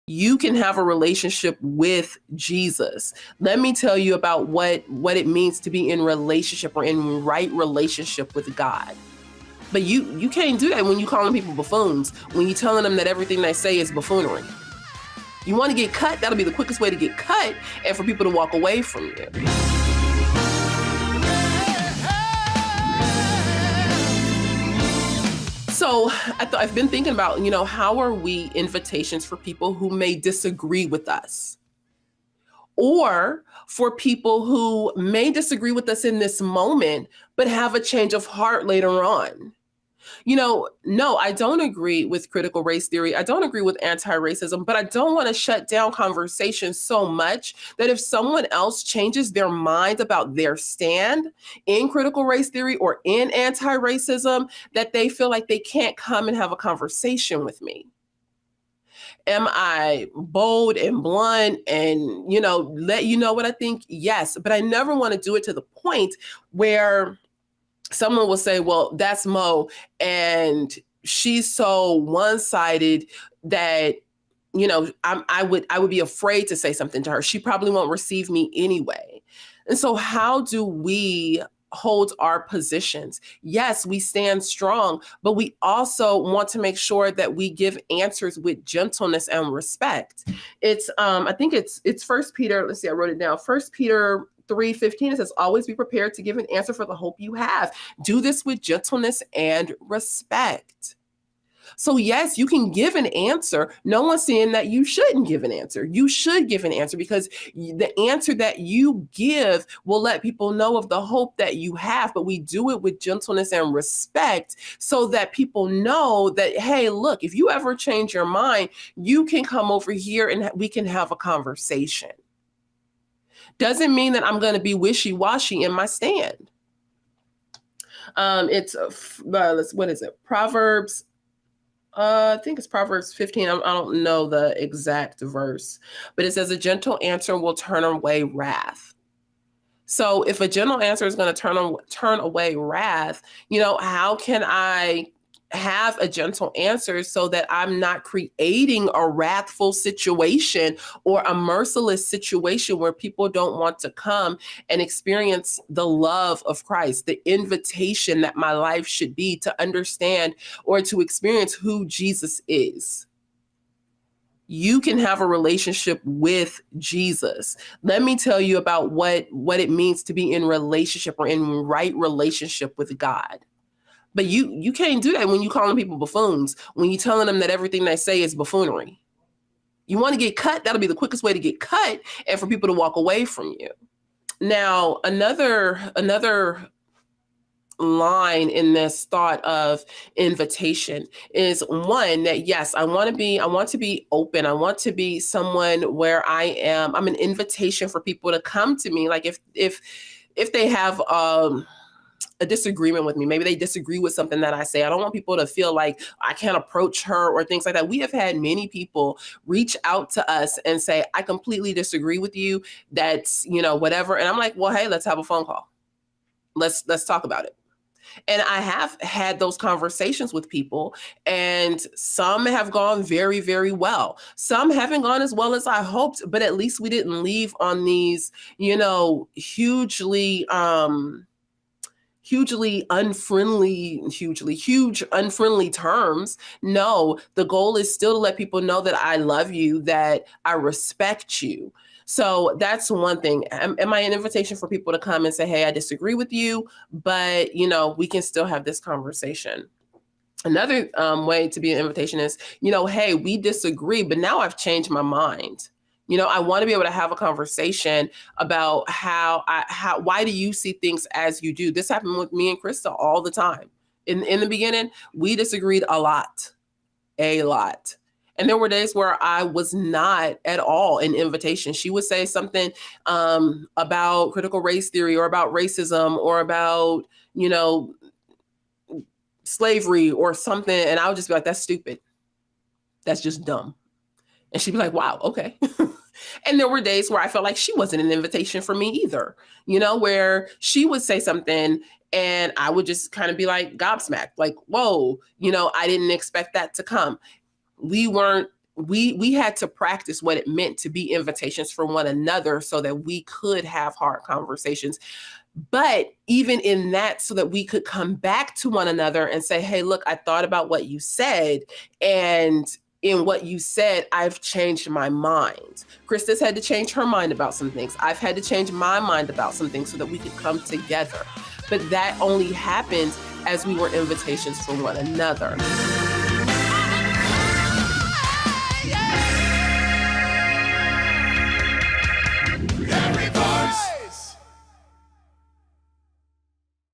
You can have a relationship with Jesus. Let me tell you about what it means to be in relationship or in right relationship with God. But you can't do that when you calling people buffoons, when you telling them that everything they say is buffoonery. You want to get cut, that'll be the quickest way to get cut and for people to walk away from you. So I've been thinking about, how are we invitations for people who may disagree with us? Or for people who may disagree with us in this moment, but have a change of heart later on? No, I don't agree with critical race theory. I don't agree with anti-racism, but I don't want to shut down conversation so much that if someone else changes their mind about their stand in critical race theory or in anti-racism, that they feel like they can't come and have a conversation with me. Am I bold and blunt and, let you know what I think? Yes, but I never want to do it to the point where someone will say, well, that's Mo, and she's so one-sided that, I would be afraid to say something to her. She probably won't receive me anyway. And so how do we hold our positions? Yes, we stand strong, but we also want to make sure that we give answers with gentleness and respect. It's I think it's First Peter. Let's see, I wrote it down. First Peter 3:15, it says, always be prepared to give an answer for the hope you have. Do this with gentleness and respect. So yes, you can give an answer. No one's saying that you shouldn't give an answer. You should give an answer because the answer that you give will let people know of the hope that you have, but we do it with gentleness and respect so that people know that, hey, look, if you ever change your mind, you can come over here and we can have a conversation. Doesn't mean that I'm going to be wishy-washy in my stand. What is it? Proverbs. I think it's Proverbs 15. I don't know the exact verse, but it says a gentle answer will turn away wrath. So if a gentle answer is going to turn away wrath, how can I have a gentle answer so that I'm not creating a wrathful situation or a merciless situation where people don't want to come and experience the love of Christ, the invitation that my life should be to understand or to experience who Jesus is. You can have a relationship with Jesus. Let me tell you about what it means to be in relationship or in right relationship with God. But you can't do that when you calling people buffoons, when you telling them that everything they say is buffoonery. You want to get cut, that'll be the quickest way to get cut and for people to walk away from you. Now, another line in this thought of invitation is one that, yes, I want to be open. I want to be someone where I'm an invitation for people to come to me. Like if they have a disagreement with me. Maybe they disagree with something that I say. I don't want people to feel like I can't approach her or things like that. We have had many people reach out to us and say, I completely disagree with you. That's, whatever. And I'm like, well, hey, let's have a phone call. Let's talk about it. And I have had those conversations with people, and some have gone very, very well. Some haven't gone as well as I hoped, but at least we didn't leave on these, huge unfriendly terms. No, the goal is still to let people know that I love you, that I respect you. So that's one thing. Am I an invitation for people to come and say, hey, I disagree with you, but we can still have this conversation. Another way to be an invitation is, hey, we disagree, but now I've changed my mind. I want to be able to have a conversation about why do you see things as you do? This happened with me and Krista all the time. In the beginning, we disagreed a lot. And there were days where I was not at all an invitation. She would say something about critical race theory or about racism or about, slavery or something. And I would just be like, that's stupid. That's just dumb. And she'd be like, wow, okay. And there were days where I felt like she wasn't an invitation for me either, where she would say something and I would just kind of be like gobsmacked, like, whoa, I didn't expect that to come. We weren't we had to practice what it meant to be invitations for one another so that we could have hard conversations. But even in that, so that we could come back to one another and say, hey, look, I thought about what you said, and in what you said, I've changed my mind. Krista's had to change her mind about some things. I've had to change my mind about some things so that we could come together. But that only happened as we were invitations for one another.